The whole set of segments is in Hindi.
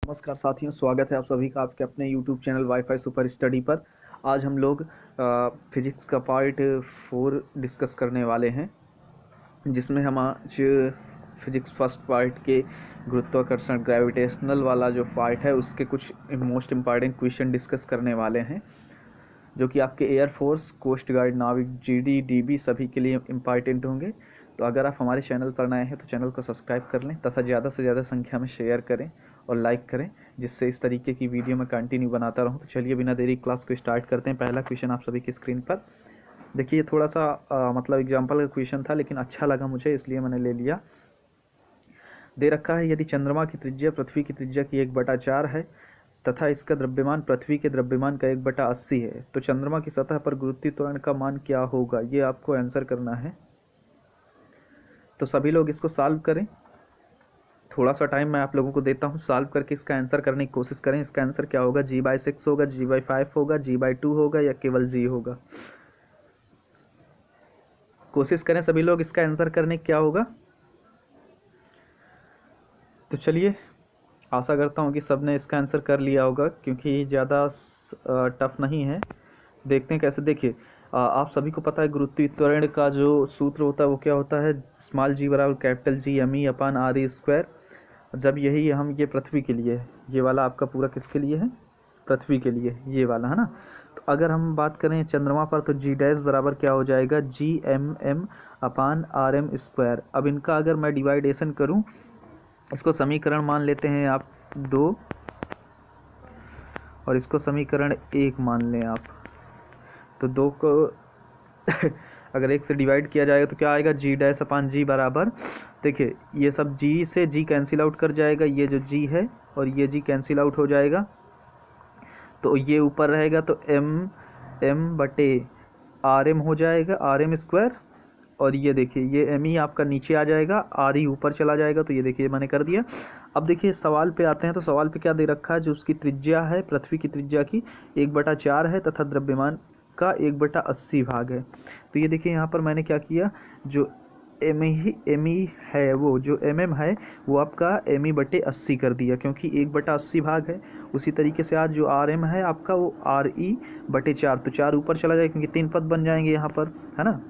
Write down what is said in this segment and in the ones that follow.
नमस्कार साथियों, स्वागत है आप सभी का आपके अपने YouTube channel wifi super study पर। आज हम लोग फिजिक्स का पार्ट 4 डिस्कस करने वाले हैं, जिसमें हम आज फिजिक्स फर्स्ट पार्ट के गुरुत्वाकर्षण ग्रेविटेशनल वाला जो पार्ट है उसके कुछ मोस्ट इम्पॉर्टेंट क्वेश्चन डिस्कस करने वाले हैं, जो कि आपके एयरफोर्स, कोस्ट गार्ड, नाविक, जीडी, डीबी सभी के लिए इम्पॉर्टेंट होंगे। तो अगर आप हमारे चैनल पर नए हैं तो चैनल को सब्सक्राइब कर लें तथा ज़्यादा से ज़्यादा संख्या में शेयर करें और लाइक करें, जिससे इस तरीके की वीडियो मैं कंटिन्यू बनाता रहूं। तो चलिए बिना देरी क्लास को स्टार्ट करते हैं। पहला क्वेश्चन आप सभी की स्क्रीन पर देखिए। थोड़ा सा मतलब एग्जाम्पल का क्वेश्चन था, लेकिन अच्छा लगा मुझे, इसलिए मैंने ले लिया। दे रखा है, यदि चंद्रमा की त्रिज्या पृथ्वी की त्रिज्या की 1/4 है तथा इसका द्रव्यमान पृथ्वी के द्रव्यमान का 1/80 है, तो चंद्रमा की सतह पर गुरुत्वीय त्वरण का मान क्या होगा? ये आपको आंसर करना है। तो सभी लोग इसको सॉल्व करें। थोड़ा सा टाइम मैं आप लोगों को देता हूँ, सॉल्व करके इसका आंसर करने की कोशिश करें। इसका आंसर क्या होगा? G/6 होगा, G/5 होगा, G/2 होगा या केवल G होगा? कोशिश करें सभी लोग इसका आंसर करने क्या होगा। तो चलिए, आशा करता हूँ कि सबने इसका आंसर कर लिया होगा, क्योंकि ज़्यादा टफ नहीं है। देखते हैं कैसे। देखिए, आप सभी को पता है गुरुत्वीय त्वरण का जो सूत्र होता है वो क्या होता है? स्मॉल g बराबर कैपिटल G me/r²। जब यही हम ये पृथ्वी के लिए है, ये वाला आपका पूरा किसके लिए है? पृथ्वी के लिए, ये वाला है ना। तो अगर हम बात करें चंद्रमा पर, तो G डैश बराबर क्या हो जाएगा? Gmm/rm²। अब इनका अगर मैं डिवाइडेशन करूं, इसको समीकरण मान लेते हैं आप 2 और इसको समीकरण 1 मान लें आप। तो 2 को अगर 1 से डिवाइड किया जाएगा तो क्या आएगा? G'/G बराबर, देखिए ये सब G से G कैंसिल आउट कर जाएगा, ये जो G है और ये G कैंसिल आउट हो जाएगा, तो ये ऊपर रहेगा तो m/rm हो जाएगा, RM²। और ये देखिए ये me आपका नीचे आ जाएगा, re ऊपर चला जाएगा। तो ये देखिए मैंने कर दिया। अब देखिए सवाल पे आते हैं। तो सवाल पे क्या दे रखा है? जो उसकी त्रिज्या है पृथ्वी की त्रिज्या की 1/4 है तथा द्रव्यमान का 1/80 भाग है। तो ये देखिए यहाँ पर मैंने क्या किया, जो एम ई है, वो जो है वो आपका me/80 कर दिया, क्योंकि 1/80 भाग है। उसी तरीके से आज जो RM है आपका, वो RE/4, तो 4 ऊपर चला जाएगा, क्योंकि 3 पद बन जाएंगे यहाँ पर, है ना।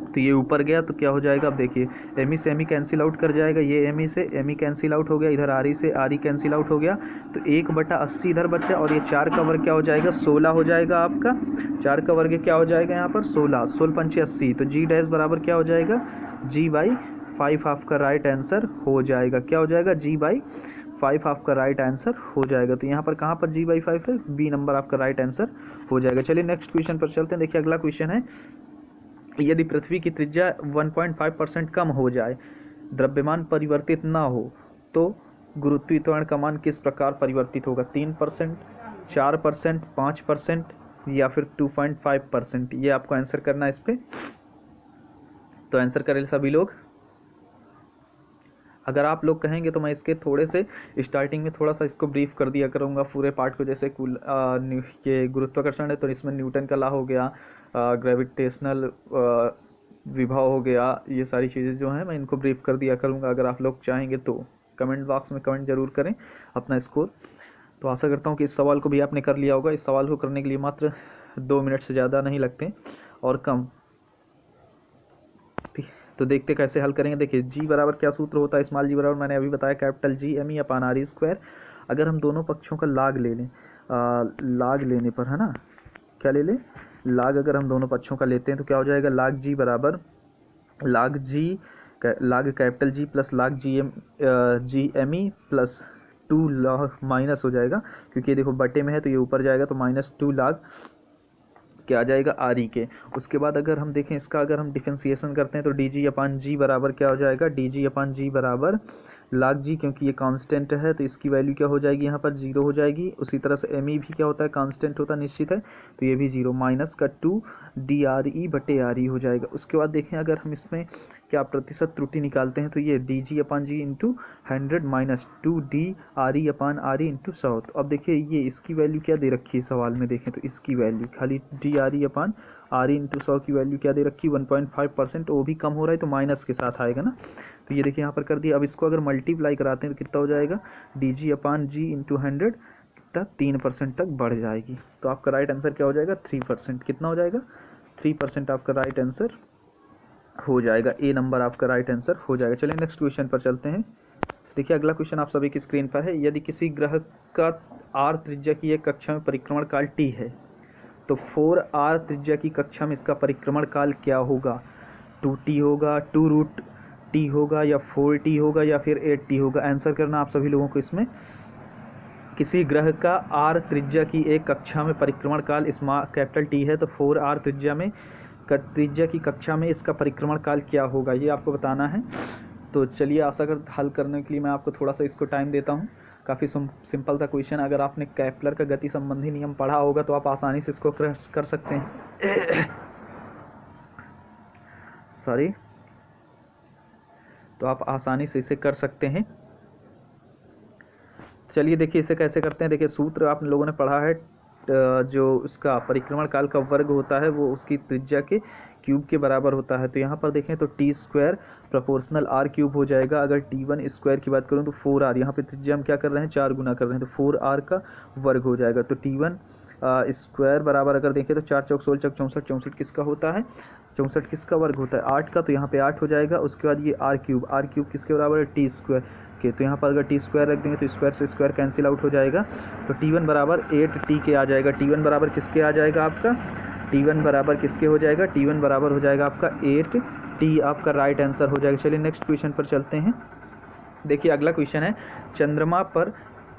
तो ये ऊपर गया तो क्या हो जाएगा? अब देखिए एमी से एमी कैंसिल आउट कर जाएगा, ये एमी से एमी कैंसिल आउट हो गया, इधर आरी से आरी कैंसिल आउट हो गया, तो 1/80 इधर बचा, और ये 4 का वर्ग क्या हो जाएगा? 16 हो जाएगा आपका। 4 का वर्ग क्या हो जाएगा यहाँ पर? 16, 16×5 = 80। तो G डैश बराबर क्या हो जाएगा? G/5 आपका राइट आंसर हो जाएगा। क्या हो जाएगा? G/5 आपका राइट आंसर हो जाएगा। तो यहाँ पर कहाँ पर G/5 है? बी नंबर आपका राइट आंसर हो जाएगा। चलिए नेक्स्ट क्वेश्चन पर चलते हैं। देखिए अगला क्वेश्चन है, यदि पृथ्वी की त्रिज्या 1.5% कम हो जाए, द्रव्यमान परिवर्तित ना हो, तो गुरुत्वीय त्वरण का मान किस प्रकार परिवर्तित होगा? 3%, 4%, 5% या फिर 2.5%? ये आपको आंसर करना है इस पे। तो आंसर करें सभी लोग। अगर आप लोग कहेंगे तो मैं इसके थोड़े से स्टार्टिंग में थोड़ा सा इसको ब्रीफ कर दिया करूँगा पूरे पार्ट को। जैसे ये गुरुत्वाकर्षण है तो इसमें न्यूटन का लॉ हो गया, ग्रेविटेशनल विभव हो गया, ये सारी चीज़ें जो हैं मैं इनको ब्रीफ कर दिया करूँगा। अगर आप लोग चाहेंगे तो कमेंट बॉक्स में कमेंट जरूर करें अपना स्कोर। तो आशा करता हूँ कि इस सवाल को भी आपने कर लिया होगा। इस सवाल को करने के लिए मात्र 2 मिनट से ज़्यादा नहीं लगते और कम। तो देखते कैसे हल करेंगे। देखिए G बराबर क्या सूत्र होता है? स्मॉल g बराबर मैंने अभी बताया कैपिटल G me/r²। अगर हम दोनों पक्षों का लाग ले लें, लाग लेने पर, है ना, क्या ले लें? लाग अगर हम दोनों पक्षों का लेते हैं तो क्या हो जाएगा? लाग G बराबर लाग कैपिटल G प्लस लाग G me plus 2 log minus हो जाएगा, क्योंकि ये देखो बटे में है तो ये ऊपर जाएगा, तो -2 लाग क्या आ जाएगा? आर ई के। उसके बाद अगर हम देखें इसका, अगर हम डिफरेंशिएशन करते हैं तो DG/G बराबर क्या हो जाएगा? DG/G बराबर लाग जी, क्योंकि ये कांस्टेंट है तो इसकी वैल्यू क्या हो जाएगी? यहाँ पर 0 हो जाएगी। उसी तरह से एम ई भी क्या होता है? कांस्टेंट होता है, निश्चित है, तो ये भी 0 -2 DRE/RE हो जाएगा। उसके बाद देखें अगर हम इसमें क्या प्रतिशत त्रुटि निकालते हैं तो ये DG/G इंटू 100 -2 DRE/RE इंटू 100। तो अब देखिए ये इसकी वैल्यू क्या दे रखी है सवाल में, देखें तो इसकी वैल्यू खाली DRE/RE आर ई इंटू 100 की वैल्यू क्या दे रखी 1.5%, वो भी कम हो रहा है तो माइनस के साथ आएगा ना। तो ये देखिए यहाँ पर कर दिया। अब इसको अगर मल्टीप्लाई कराते हैं तो कितना हो जाएगा, डी जी अपान जी इंटू 100 कितना 3% तक बढ़ जाएगी। तो आपका राइट आंसर क्या हो जाएगा 3%। कितना हो जाएगा 3% आपका राइट आंसर हो जाएगा। ए नंबर आपका राइट आंसर हो जाएगा। चलिए नेक्स्ट क्वेश्चन पर चलते हैं। देखिए अगला क्वेश्चन आप सभी की स्क्रीन पर है। यदि किसी ग्रह का आर त्रिज्या की एक कक्षा में परिक्रमण काल टी है तो 4r त्रिज्या की कक्षा में इसका परिक्रमण काल क्या होगा, 2t होगा, 2√t होगा, या 4t होगा, या फिर 8t होगा। आंसर करना आप सभी लोगों को इसमें। किसी ग्रह का r त्रिज्या की एक कक्षा में परिक्रमण काल कैपिटल T है तो 4r त्रिज्या की कक्षा में इसका परिक्रमण काल क्या होगा, ये आपको बताना है। तो चलिए आशा कर हल करने के लिए मैं आपको थोड़ा सा इसको टाइम देता हूँ। काफ़ी सिंपल सा क्वेश्चन, अगर आपने केपलर का गति संबंधी नियम पढ़ा होगा तो आप आसानी से इसको कर सकते हैं। सॉरी, तो आप आसानी से इसे कर सकते हैं। चलिए देखिए इसे कैसे करते हैं। देखिए सूत्र आप लोगों ने पढ़ा है, जो उसका परिक्रमण काल का वर्ग होता है वो उसकी त्रिज्या के क्यूब के बराबर होता है। तो यहाँ पर देखें तो T square proportional R cube हो जाएगा। अगर टी1 स्क्वायर की बात करूँ तो 4r, यहाँ पे त्रिज्या हम क्या कर रहे हैं 4 गुना कर रहे हैं, तो 4r का वर्ग हो जाएगा। तो टी1 स्क्वायर बराबर अगर देखें तो 4 चौक 16 64, 64 किसका होता है 64 किसका वर्ग होता है 8 का, तो यहाँ पे 8 हो जाएगा। उसके बाद ये आर क्यूब किसके बराबर है टी स्क्वायर के, तो यहाँ पर अगर टी स्क्वायर रख देंगे तो स्क्वायर से स्क्वायर कैंसिल आउट हो जाएगा। तो टी1 बराबर 8t के आ जाएगा। टी1 बराबर किसके आ जाएगा आपका, टी1 बराबर किसके हो जाएगा, टी1 बराबर हो जाएगा आपका 8t, आपका राइट आंसर हो जाएगा। चलिए नेक्स्ट क्वेश्चन पर चलते हैं। देखिए अगला क्वेश्चन है, चंद्रमा पर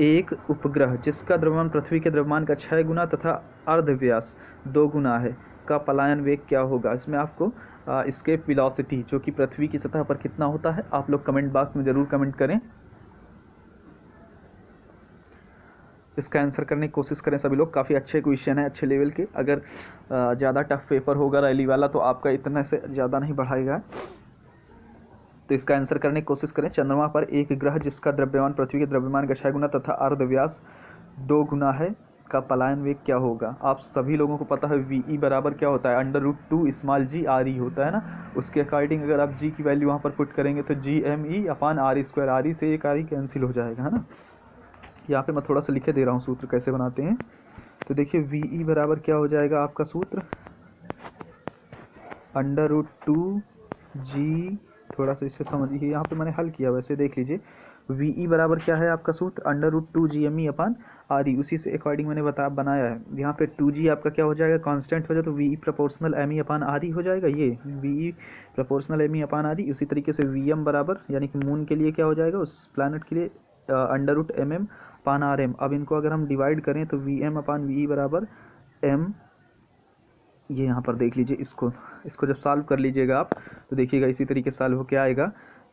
एक उपग्रह जिसका द्रव्यमान पृथ्वी के द्रव्यमान का 6 गुना तथा अर्धव्यास 2 गुना है का पलायन वेग क्या होगा। इसमें आपको एस्केप वेलोसिटी जो कि पृथ्वी की सतह पर कितना होता है, आप लोग कमेंट बॉक्स में ज़रूर कमेंट करें। इसका आंसर करने की कोशिश करें सभी लोग। काफ़ी अच्छे क्वेश्चन है, अच्छे लेवल के। अगर ज़्यादा टफ पेपर होगा रैली वाला तो आपका इतना से ज़्यादा नहीं बढ़ाएगा। तो इसका आंसर करने की कोशिश करें। चंद्रमा पर एक ग्रह जिसका द्रव्यमान पृथ्वी के द्रव्यमान का 6 गुना तथा अर्धव्यास 2 गुना है का पलायन वेग क्या होगा। आप सभी लोगों को पता है वी बराबर क्या होता है, √2 स्मॉल जी आर ई होता है ना। उसके अकॉर्डिंग अगर आप जी की वैल्यू वहाँ पर पुट करेंगे तो GME अपान R E square, R E से एक आर ई कैंसिल हो जाएगा, है ना। यहाँ पे मैं थोड़ा सा लिखे दे रहा हूँ सूत्र कैसे बनाते हैं। तो देखिए वी बराबर क्या हो जाएगा आपका सूत्र, √2 जी, थोड़ा सा इसे समझिए, यहाँ पे मैंने हल किया वैसे देख लीजिए। वी बराबर क्या है आपका सूत्र, √2 GME अपान आर ई, उसी से अकॉर्डिंग मैंने बनाया है। यहाँ पे 2g आपका क्या हो जाएगा कांस्टेंट हो जाए तो वी प्रोपोर्शनल एम ई अपान आर ई हो जाएगा। ये वी प्रोपोर्शनल एम ई अपान आर ई। उसी तरीके से VM बराबर यानी कि मून के लिए क्या हो जाएगा, उस प्लानट के लिए √MM अपान RM। अब इनको अगर हम डिवाइड करें तो VM अपान वी बराबर M, ये यहाँ पर देख लीजिए। इसको जब सॉल्व कर लीजिएगा आप तो देखिएगा इसी तरीके से सॉल्व हो क्या आएगा,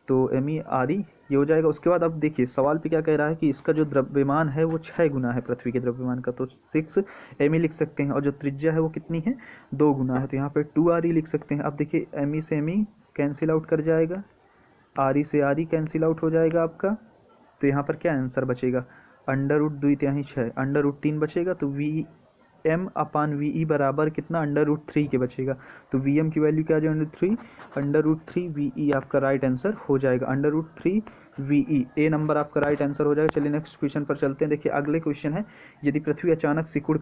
तो ME RE ये हो जाएगा। उसके बाद अब देखिए सवाल पे क्या कह रहा है कि इसका जो द्रव्यमान है वो 6 गुना है पृथ्वी के द्रव्यमान का, तो 6 ME लिख सकते हैं, और जो त्रिज्या है वो कितनी है 2 गुना है, तो यहाँ पे 2 RE लिख सकते हैं। अब देखिए ME से ME कैंसिल आउट कर जाएगा, RE से RE कैंसिल आउट हो जाएगा आपका। तो यहाँ पर क्या आंसर बचेगा, √2 × 6, √3 बचेगा। तो VM अपान VE बराबर कितना √3 के बचेगा। तो VM की वैल्यू क्या आ जाएगी √3 VE आपका राइट आंसर हो जाएगा, √3 VE। ए नंबर आपका राइट आंसर हो जाएगा। चलिए नेक्स्ट क्वेश्चन पर चलते हैं। देखिए अगले क्वेश्चन है, यदि पृथ्वी अचानक सिकुड़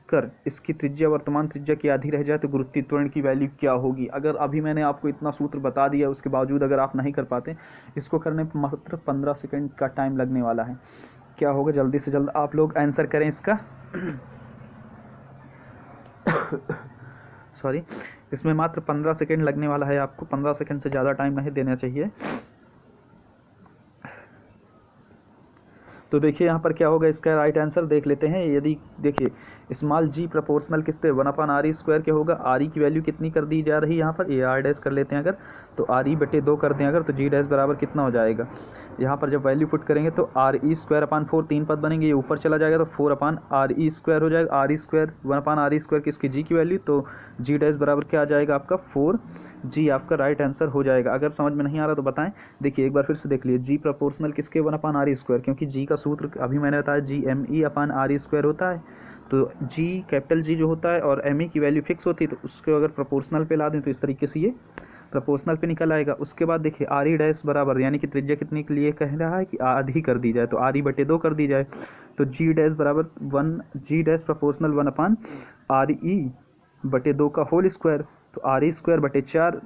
कर इसकी त्रिज्या वर्तमान त्रिज्या की आधी रह जाए तो गुरुत्वीय त्वरण की वैल्यू क्या होगी। अगर अभी मैंने आपको इतना सूत्र बता दिया उसके बावजूद अगर आप नहीं कर पाते, इसको करने पर मात्र 15 सेकेंड का टाइम लगने वाला है। क्या होगा, जल्दी से जल्द आप लोग आंसर करें इसका। सॉरी, इसमें मात्र 15 सेकेंड लगने वाला है, आपको 15 सेकेंड से ज़्यादा टाइम नहीं देना चाहिए। तो देखिए यहाँ पर क्या होगा, इसका राइट आंसर देख लेते हैं। यदि देखिए स्मॉल जी प्रोपोर्शनल किस पे 1/r² के होगा, RE की वैल्यू कितनी कर दी जा रही है यहाँ पर, ये r' कर लेते हैं अगर, तो RE/2 कर दें अगर, तो G' बराबर कितना हो जाएगा। यहाँ पर जब वैल्यू पुट करेंगे तो RE²/4 3 पद बनेंगे, ये ऊपर चला जाएगा तो 4/RE² हो जाएगा। RE² 1/RE² किसकी जी की वैल्यू, तो G' बराबर क्या आ जाएगा आपका 4G, आपका राइट आंसर हो जाएगा। अगर समझ में नहीं आ रहा तो बताएं। देखिए एक बार फिर से देख लीजिए, जी प्रोपोर्शनल किसके 1/RE², क्योंकि जी का सूत्र अभी मैंने बताया GME अपान RE² होता है। तो जी कैपिटल जी जो होता है और एम ई की वैल्यू फिक्स होती है, तो उसको अगर प्रोपोर्शनल पे ला दें तो इस तरीके से ये प्रोपोर्शनल पे निकल आएगा। उसके बाद देखिए आर ई डैश बराबर, यानी कि त्रिज्या कितने के लिए कह रहा है कि आधी कर दी जाए, तो आर ई बटे 2 कर दी जाए। तो जी डैश बराबर 1, जी डैश प्रोपोर्शनल 1 अपान आर ई बटे 2 का होल स्क्वायर, तो आर ई स्क्वायर बटे 4,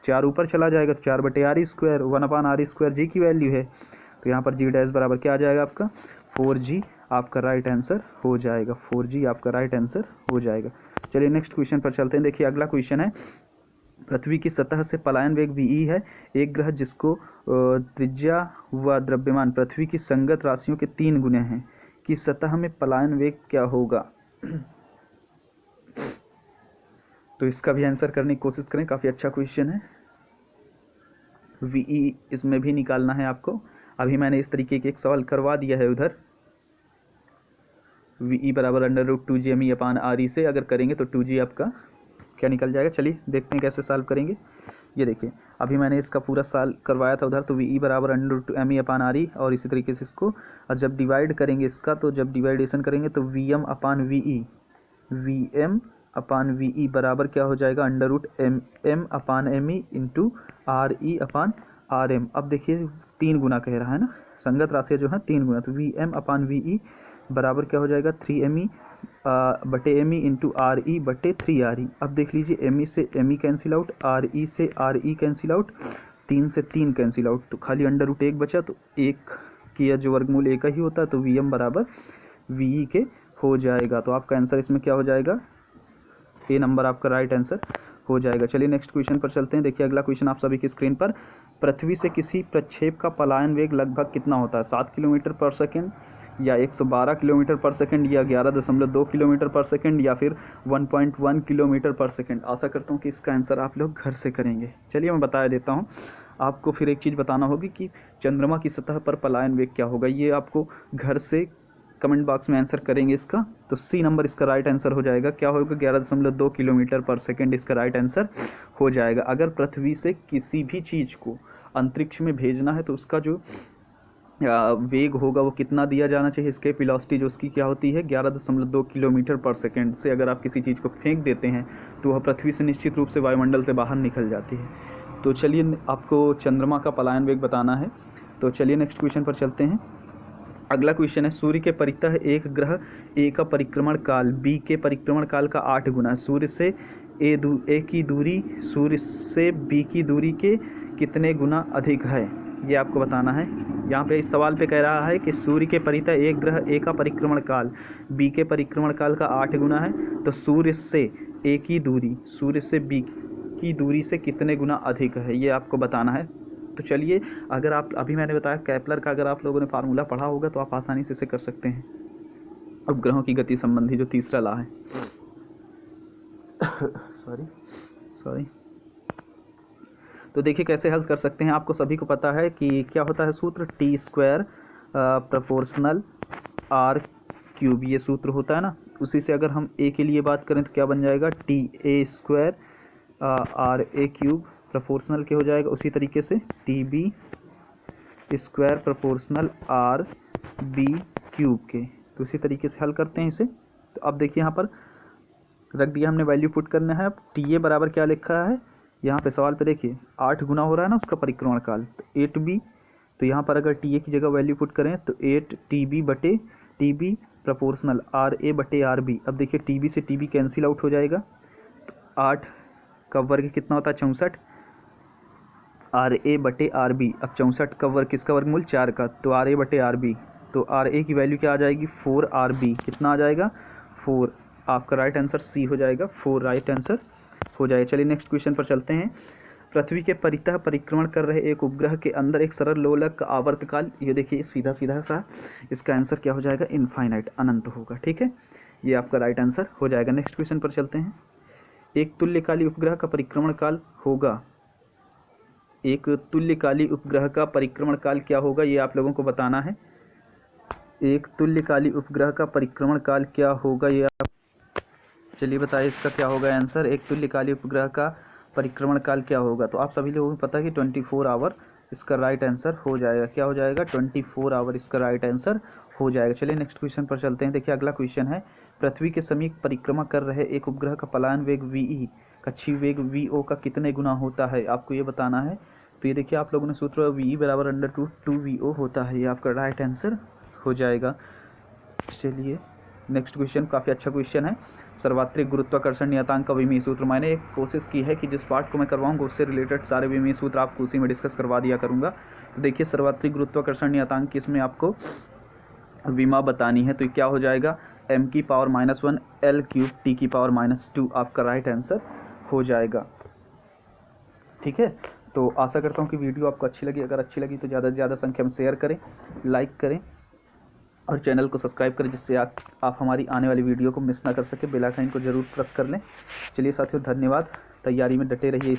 4 ऊपर चला जाएगा तो 4 बटे are E square, 1 upon R E square जी की वैल्यू है। तो यहाँ पर जी डैश बराबर क्या आ जाएगा आपका 4G, आपका राइट आंसर हो जाएगा 4G, आपका राइट आंसर हो जाएगा। चलिए नेक्स्ट क्वेश्चन पर चलते हैं। देखिए अगला क्वेश्चन है, पृथ्वी की सतह से पलायन वेग वी है, एक ग्रह जिसको त्रिज्या व द्रव्यमान पृथ्वी की संगत राशियों के 3 गुने हैं की सतह में पलायन वेग क्या होगा। तो इसका भी आंसर करने की कोशिश करें, काफ़ी अच्छा क्वेश्चन है। वी इसमें भी निकालना है आपको। अभी मैंने इस तरीके के एक सवाल करवा दिया है उधर। वी बराबर √2GME अपान RE से अगर करेंगे तो 2G आपका क्या निकल जाएगा। चलिए देखते हैं कैसे सॉल्व करेंगे। ये देखिए अभी मैंने इसका पूरा सॉल्व करवाया था उधर, तो वी बराबर √2ME अपान RE, और इसी तरीके से इसको और जब डिवाइड करेंगे इसका, तो जब डिवाइडेशन करेंगे तो VM अपान VE, VM अपान VE बराबर क्या हो जाएगा √MM अपान ME इंटू RE अपान RM। अब देखिए 3 गुना कह रहा है ना, संगत राशियाँ जो है 3 गुना, तो VM अपान VE बराबर क्या हो जाएगा 3ME बटे ME इंटू RE बटे 3RE। अब देख लीजिए ME से ME कैंसिल आउट, RE से RE कैंसिल आउट, 3 से 3 कैंसिल आउट, तो खाली √1 बचा, तो 1 की जो वर्गमूल 1 ही होता है, तो VM बराबर VE के हो जाएगा। तो आपका आंसर इसमें क्या हो जाएगा, ए नंबर आपका राइट आंसर हो जाएगा। चलिए नेक्स्ट क्वेश्चन पर चलते हैं। देखिए अगला क्वेश्चन आप सभी की स्क्रीन पर, पृथ्वी से किसी प्रक्षेप का पलायन वेग लगभग कितना होता है, 7 किलोमीटर पर सेकंड या 112 किलोमीटर पर सेकंड या 11.2 किलोमीटर पर सेकंड या फिर 1.1 किलोमीटर पर सेकंड। आशा करता हूँ कि इसका आंसर आप लोग घर से करेंगे। चलिए मैं बता देता हूँ आपको। फिर एक चीज़ बताना होगी कि चंद्रमा की सतह पर पलायन वेग क्या होगा, ये आपको घर से कमेंट बॉक्स में आंसर करेंगे इसका। तो सी नंबर इसका राइट आंसर हो जाएगा। क्या होगा 11.2 किलोमीटर पर सेकंड इसका राइट आंसर हो जाएगा। अगर पृथ्वी से किसी भी चीज़ को अंतरिक्ष में भेजना है तो उसका जो वेग होगा वो कितना दिया जाना चाहिए, एस्केप वेलोसिटी जो उसकी क्या होती है 11.2 किलोमीटर पर सेकंड से अगर आप किसी चीज़ को फेंक देते हैं तो वह पृथ्वी से निश्चित रूप से वायुमंडल से बाहर निकल जाती है। तो चलिए आपको चंद्रमा का पलायन वेग बताना है। तो चलिए नेक्स्ट क्वेश्चन पर चलते हैं। अगला क्वेश्चन है, सूर्य के परितः एक ग्रह ए का परिक्रमण काल बी के परिक्रमण काल का 8 गुना है। सूर्य से ए की दूरी सूर्य से बी की दूरी के कितने गुना अधिक है, ये आपको बताना है। यहाँ पे इस सवाल पे कह रहा है कि सूर्य के परितः एक ग्रह ए का परिक्रमण काल बी के परिक्रमण काल का 8 गुना है, तो सूर्य से ए की दूरी सूर्य से बी की दूरी से कितने गुना अधिक है, ये आपको बताना है। तो चलिए अगर आप अभी मैंने बताया कैपलर का अगर आप लोगों ने फार्मूला पढ़ा होगा तो आप आसानी से इसे कर सकते हैं, उपग्रहों की गति संबंधी जो तीसरा लॉ है। सॉरी तो देखिए कैसे हल कर सकते हैं। आपको सभी को पता है कि क्या होता है सूत्र, T² प्रोपोर्शनल R³ ये सूत्र होता है ना। उसी से अगर हम ए के लिए बात करें तो क्या बन जाएगा TA² RA³ प्रोपोर्शनल के हो जाएगा। उसी तरीके से TB² प्रोपोर्शनल RB³ के। तो उसी तरीके से हल करते हैं इसे। तो अब देखिए यहाँ पर रख दिया हमने, वैल्यू पुट करना है। अब TA बराबर क्या लिखा है यहाँ पे सवाल पे, देखिए 8 गुना हो रहा है ना उसका परिक्रमण काल, तो 8B। तो यहाँ पर अगर TA की जगह वैल्यू पुट करें तो 8TB बटे TB प्रोपोर्शनल RA बटे RB। अब देखिए TB से TB कैंसिल आउट हो जाएगा, तो 8 का वर्ग कितना होता है 64, RA बटे RB। अब 64 का वर्ग किसका वर्गमूल 4 का, तो RA बटे RB। तो RA की वैल्यू क्या आ जाएगी 4RB, कितना आ जाएगा 4। आपका राइट आंसर सी हो जाएगा, 4 राइट आंसर हो जाएगा। चलिए नेक्स्ट क्वेश्चन पर चलते हैं। पृथ्वी के परितः परिक्रमण कर रहे एक उपग्रह के अंदर एक सरल लोलक आवर्तकाल, ये देखिए सीधा सीधा सा इसका आंसर क्या हो जाएगा इनफाइनाइट, अनंत होगा। ठीक है, ये आपका राइट आंसर हो जाएगा। नेक्स्ट क्वेश्चन पर चलते हैं। एक तुल्यकाली उपग्रह का परिक्रमण काल होगा, एक तुल्यकाली उपग्रह का परिक्रमण काल क्या होगा, ये आप लोगों को बताना है। एक तुल्यकाली उपग्रह का परिक्रमण काल क्या होगा, ये आप चलिए बताइए इसका क्या होगा आंसर। एक तुल्यकाली उपग्रह का परिक्रमण काल क्या होगा, तो आप सभी लोगों को पता है कि 24 आवर इसका राइट आंसर हो जाएगा। क्या हो जाएगा 24 आवर इसका राइट आंसर हो जाएगा। चलिए नेक्स्ट क्वेश्चन पर चलते हैं। देखिए अगला क्वेश्चन है, पृथ्वी के समीप परिक्रमा कर रहे एक उपग्रह का पलायन वेग वी कक्षीय वेग वी का कितने गुना होता है, आपको ये बताना है। तो ये देखिए आप लोगों ने सूत्र वी बराबर √2 होता है, ये आपका राइट आंसर हो जाएगा। चलिए नेक्स्ट क्वेश्चन काफ़ी अच्छा क्वेश्चन है। सर्वात्रिक गुरुत्वाकर्षण नियतांक का विमीय सूत्र, मैंने एक कोशिश की है कि जिस पार्ट को मैं करवाऊंगा उससे रिलेटेड सारे विमीय सूत्र आपको उसी में डिस्कस करवा दिया करूंगा। तो देखिए सर्वात्रिक गुरुत्वाकर्षण नियतांक की इसमें आपको विमा बतानी है, तो क्या हो जाएगा m⁻⁻1 L³ T⁻², आपका राइट आंसर हो जाएगा। ठीक है, तो आशा करता हूँ कि वीडियो आपको अच्छी लगी। अगर अच्छी लगी तो ज़्यादा से ज़्यादा संख्या में शेयर करें, लाइक करें और चैनल को सब्सक्राइब करें, जिससे आप हमारी आने वाली वीडियो को मिस ना कर सके। बेल आइकन को जरूर प्रेस कर लें। चलिए साथियों, धन्यवाद। तैयारी में डटे रहिए।